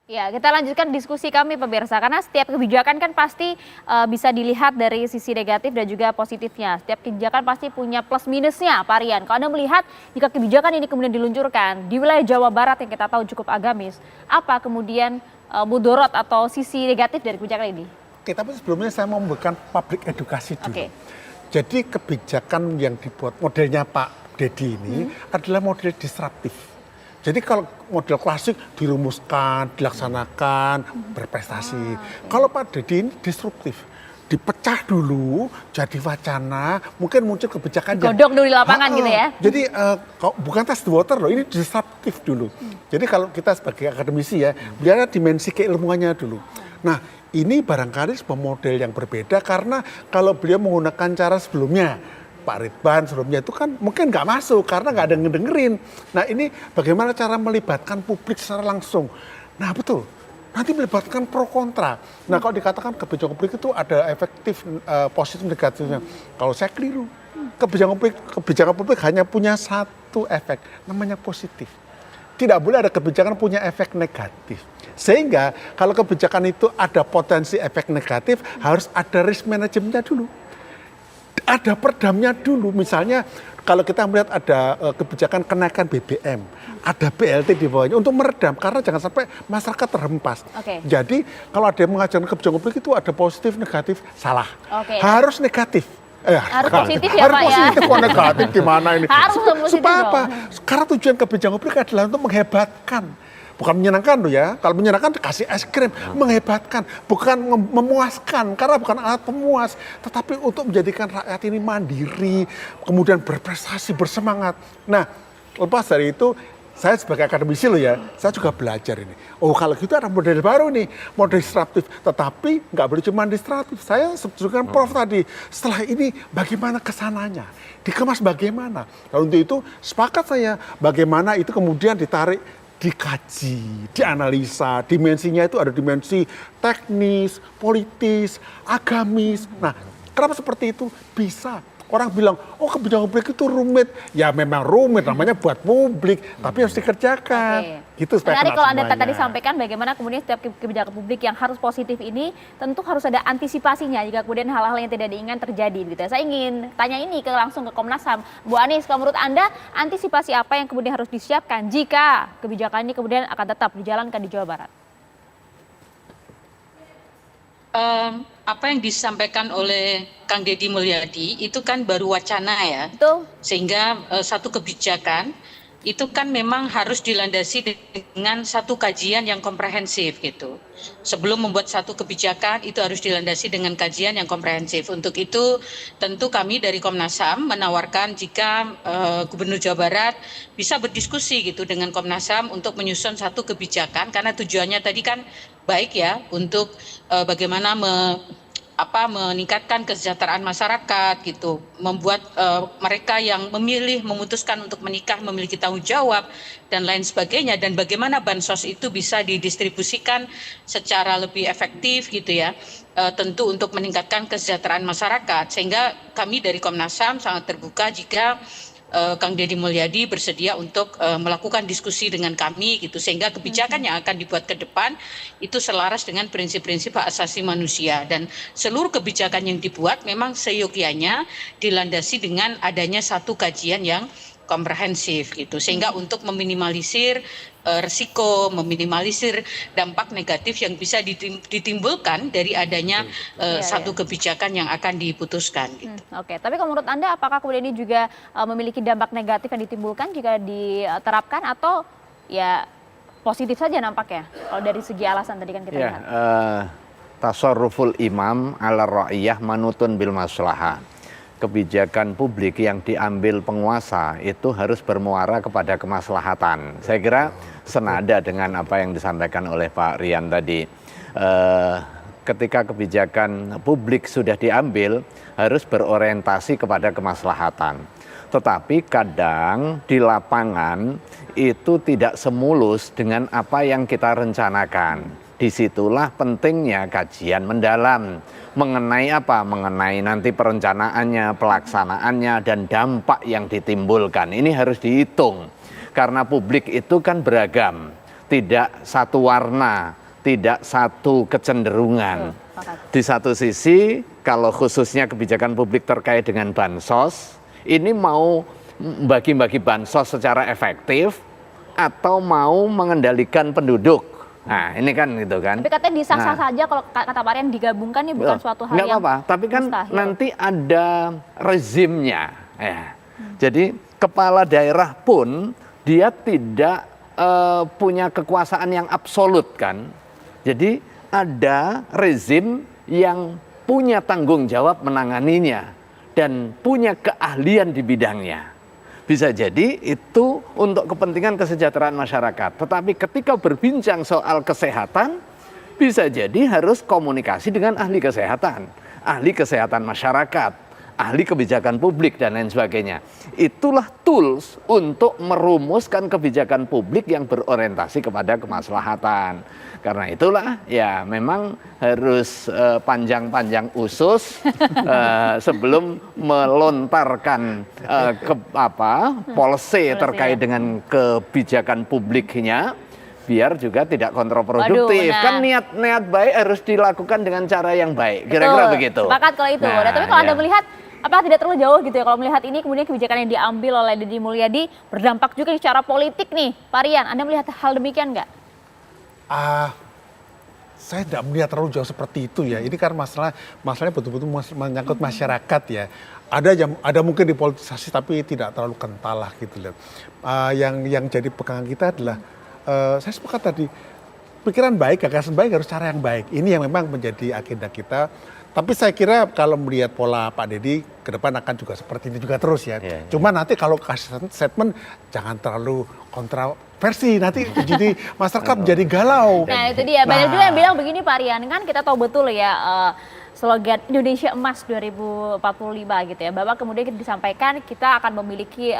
Ya, kita lanjutkan diskusi kami pemirsa, karena setiap kebijakan kan pasti bisa dilihat dari sisi negatif dan juga positifnya. Setiap kebijakan pasti punya plus minusnya, Pak Rian. Kalau Anda melihat jika kebijakan ini kemudian diluncurkan di wilayah Jawa Barat yang kita tahu cukup agamis, apa kemudian mudorot atau sisi negatif dari kebijakan ini? Oke, tapi sebelumnya saya mau memberikan public edukasi dulu. Oke. Jadi kebijakan yang dibuat modelnya Pak Deddy ini adalah model disruptif. Jadi kalau model klasik dirumuskan, dilaksanakan, berprestasi. Kalau Pak Deddy ini disruptif, dipecah dulu, jadi wacana, mungkin muncul kebijakan Godok dulu di lapangan gitu ya? Jadi bukan test the water loh, ini disruptif dulu. Jadi kalau kita sebagai akademisi ya, lihat dimensi keilmuannya dulu. Nah, ini barangkali sebuah model yang berbeda karena kalau beliau menggunakan cara sebelumnya, Pak Ridwan sebelumnya itu kan mungkin nggak masuk karena nggak ada yang ngedengerin. Nah ini bagaimana cara melibatkan publik secara langsung. Nah betul, nanti melibatkan pro kontra. Nah kalau dikatakan kebijakan publik itu ada efektif positif negatifnya. Kalau saya keliru, kebijakan publik hanya punya satu efek, namanya positif. Tidak boleh ada kebijakan punya efek negatif. Sehingga kalau kebijakan itu ada potensi efek negatif, harus ada risk manajemennya dulu. Ada perdamnya dulu, misalnya kalau kita melihat ada kebijakan kenaikan BBM, ada BLT di bawahnya untuk meredam, karena jangan sampai masyarakat terhempas. Jadi kalau ada yang mengajarkan kebijakan publik itu ada positif, negatif, salah. Harus negatif. Harus positif ya harus Pak positif, ya? kok negatif gimana ini? Harus positif supaya apa? dong. Karena tujuan kebijakan publik adalah untuk menghebatkan. Bukan menyenangkan loh ya, kalau menyenangkan kasih es krim, menghebatkan, bukan memuaskan, karena bukan alat pemuas, tetapi untuk menjadikan rakyat ini mandiri, kemudian berprestasi, bersemangat. Nah, lepas dari itu, saya sebagai akademisi loh ya, saya juga belajar ini. Oh kalau gitu ada model baru nih, model disruptif, tetapi nggak boleh cuma disruptif. Saya sebutkan Prof tadi, setelah ini bagaimana kesananya, dikemas bagaimana. Lalu untuk itu sepakat saya, bagaimana itu kemudian ditarik, dikaji, dianalisa, dimensinya itu ada dimensi teknis, politis, agamis. Nah, kenapa seperti itu? Bisa. Orang bilang, oh kebijakan publik itu rumit. Ya memang rumit, namanya buat publik, tapi harus dikerjakan. Gitu supaya menarik kalau Anda semuanya. tadi sampaikan bagaimana kemudian setiap kebijakan publik yang harus positif ini tentu harus ada antisipasinya jika kemudian hal-hal yang tidak diinginkan terjadi. Gitu. Saya ingin tanya ini langsung ke Komnas HAM. Bu Anies, kalau menurut Anda antisipasi apa yang kemudian harus disiapkan jika kebijakan ini kemudian akan tetap dijalankan di Jawa Barat? Apa yang disampaikan oleh Kang Deddy Mulyadi itu kan baru wacana ya. Betul. Sehingga satu kebijakan itu kan memang harus dilandasi dengan satu kajian yang komprehensif gitu. Sebelum membuat satu kebijakan itu harus dilandasi dengan kajian yang komprehensif. Untuk itu tentu kami dari Komnas HAM menawarkan jika Gubernur Jawa Barat bisa berdiskusi gitu dengan Komnas HAM untuk menyusun satu kebijakan, karena tujuannya tadi kan baik ya untuk bagaimana meningkatkan kesejahteraan masyarakat gitu, membuat mereka yang memutuskan untuk menikah memiliki tanggung jawab dan lain sebagainya, dan bagaimana bansos itu bisa didistribusikan secara lebih efektif gitu ya, tentu untuk meningkatkan kesejahteraan masyarakat. Sehingga kami dari Komnas HAM sangat terbuka jika Kang Deddy Mulyadi bersedia untuk melakukan diskusi dengan kami gitu, sehingga kebijakan yang akan dibuat ke depan itu selaras dengan prinsip-prinsip hak asasi manusia, dan seluruh kebijakan yang dibuat memang seyogyanya dilandasi dengan adanya satu kajian yang komprehensif gitu, sehingga untuk meminimalisir resiko, meminimalisir dampak negatif yang bisa ditimbulkan dari adanya satu kebijakan yang akan diputuskan gitu. Oke, tapi kalau menurut Anda apakah kemudian ini juga memiliki dampak negatif yang ditimbulkan jika diterapkan, atau ya positif saja nampaknya kalau dari segi alasan tadi kan kita lihat? Tasarruful imam ala ra'iyah manutun bil maslahah. Kebijakan publik yang diambil penguasa itu harus bermuara kepada kemaslahatan. Saya kira senada dengan apa yang disampaikan oleh Pak Rian tadi. Ketika kebijakan publik sudah diambil, harus berorientasi kepada kemaslahatan. Tetapi kadang di lapangan itu tidak semulus dengan apa yang kita rencanakan. Disitulah pentingnya kajian mendalam mengenai apa? Mengenai nanti perencanaannya, pelaksanaannya, dan dampak yang ditimbulkan. Ini harus dihitung karena publik itu kan beragam. tidak satu warna, tidak satu kecenderungan. Di satu sisi, kalau khususnya kebijakan publik terkait dengan bansos, ini mau bagi-bagi bansos secara efektif atau mau mengendalikan penduduk. Nah, ini kan gitu kan. Tapi katanya disah-sah saja kalau kata Pak Rian digabungkan ini bukan suatu hal nggak yang apa-apa, tapi kan mustahil. nanti ada rezimnya. Ya. Jadi kepala daerah pun dia tidak punya kekuasaan yang absolut kan. Jadi ada rezim yang punya tanggung jawab menanganinya dan punya keahlian di bidangnya. Bisa jadi itu untuk kepentingan kesejahteraan masyarakat. Tetapi ketika berbincang soal kesehatan, bisa jadi harus komunikasi dengan ahli kesehatan masyarakat, ahli kebijakan publik, dan lain sebagainya. Itulah tools untuk merumuskan kebijakan publik yang berorientasi kepada kemaslahatan. Karena itulah ya memang harus panjang-panjang usus sebelum melontarkan policy terkait dengan kebijakan publiknya, biar juga tidak kontraproduktif. Waduh, nah. Kan niat baik harus dilakukan dengan cara yang baik. Kira-kira begitu. Sepakat kalau itu. Nah, Tapi kalau Anda ya. melihat apakah tidak terlalu jauh gitu ya kalau melihat ini kemudian kebijakan yang diambil oleh Deddy Mulyadi berdampak juga secara politik nih, Pak Rian. Anda melihat hal demikian nggak? Saya tidak melihat terlalu jauh seperti itu ya. Ini kan masalahnya betul-betul menyangkut masyarakat ya. Ada mungkin dipolitisasi tapi tidak terlalu kental lah gitu loh. Yang jadi pegangan kita adalah saya sepakat tadi, pikiran baik, gagasan baik harus cara yang baik. Ini yang memang menjadi agenda kita. Tapi saya kira kalau melihat pola Pak Deddy ke depan akan juga seperti ini juga terus ya. Yeah. Cuma nanti kalau kasih statement jangan terlalu kontroversi, nanti jadi masyarakat menjadi galau. Nah itu dia, banyak juga yang bilang begini Pak Rian, kan kita tahu betul ya slogan Indonesia Emas 2045 gitu ya. Bapak kemudian disampaikan kita akan memiliki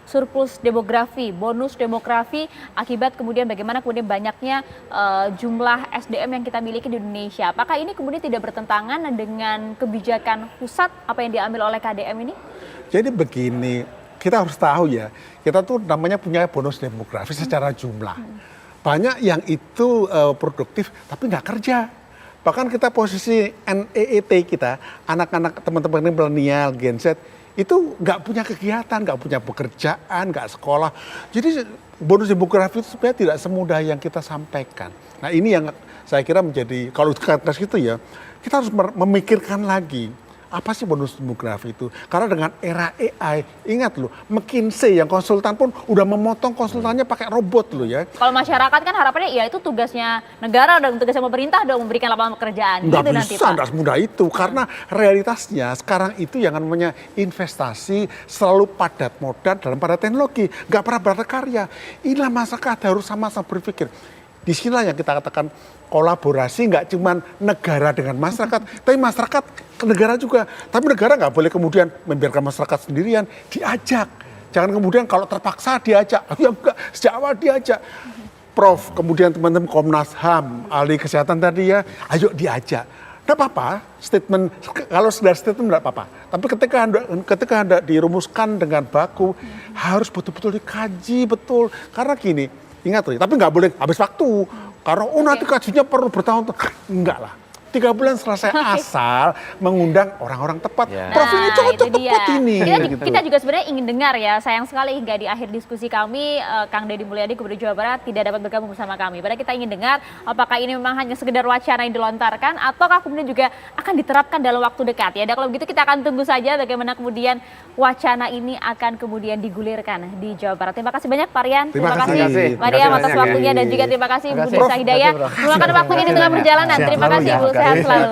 surplus demografi, bonus demografi akibat kemudian bagaimana kemudian banyaknya jumlah SDM yang kita miliki di Indonesia. Apakah ini kemudian tidak bertentangan dengan kebijakan pusat apa yang diambil oleh KDM ini? Jadi begini, kita harus tahu ya, kita tuh namanya punya bonus demografi secara jumlah. Banyak yang itu produktif tapi nggak kerja. Bahkan kita posisi NEET kita, anak-anak teman-teman milenial, Gen Z, itu nggak punya kegiatan, nggak punya pekerjaan, nggak sekolah. Jadi bonus demografi itu sebenarnya tidak semudah yang kita sampaikan. Nah ini yang saya kira menjadi, kalau kata itu ya, kita harus memikirkan lagi. Apa sih bonus demografi itu? Karena dengan era AI, ingat loh, McKinsey yang konsultan pun udah memotong konsultannya pakai robot loh ya. Kalau masyarakat kan harapannya ya itu tugasnya negara dan tugasnya pemerintah dong memberikan lapangan pekerjaan. Nggak gitu bisa, nanti, Pak. nggak semudah itu. Karena realitasnya sekarang itu yang namanya investasi selalu padat modal dalam pada teknologi. Nggak pernah berkarya. Inilah masyarakat harus sama-sama berpikir. Di sinilah yang kita katakan kolaborasi nggak cuma negara dengan masyarakat, tapi masyarakat ke negara juga. Tapi negara nggak boleh kemudian membiarkan masyarakat sendirian, diajak. Jangan kemudian kalau terpaksa diajak, ya enggak, sejak awal diajak. Prof, kemudian teman-teman Komnas HAM, ahli kesehatan tadi ya, ayo diajak. Nggak apa-apa, statement, kalau sekedar statement nggak apa-apa. Tapi ketika anda dirumuskan dengan baku, harus betul-betul dikaji betul. Karena gini, ingat loh, tapi nggak boleh habis waktu. Karena nanti kajinya perlu bertahun-tahun. Enggak lah. 3 bulan selesai asal mengundang orang-orang tepat. Ya. Prof ini cocok itu dia. tepat ini. Kita juga sebenarnya ingin dengar ya, sayang sekali hingga di akhir diskusi kami, Kang Deddy Mulyadi Gubernur Jawa Barat tidak dapat bergabung bersama kami. Padahal kita ingin dengar apakah ini memang hanya sekedar wacana yang dilontarkan ataukah kemudian juga akan diterapkan dalam waktu dekat ya. Dan kalau begitu kita akan tunggu saja bagaimana kemudian wacana ini akan kemudian digulirkan di Jawa Barat. Terima kasih banyak Pak Rian. Terima kasih. Mariam atas banyak, waktunya ya. dan juga terima kasih Bu Prof. Desa Hidayah. Meluangkan waktunya di tengah perjalanan. Sehat Terima selalu kasih ya. Bu, sehat selalu.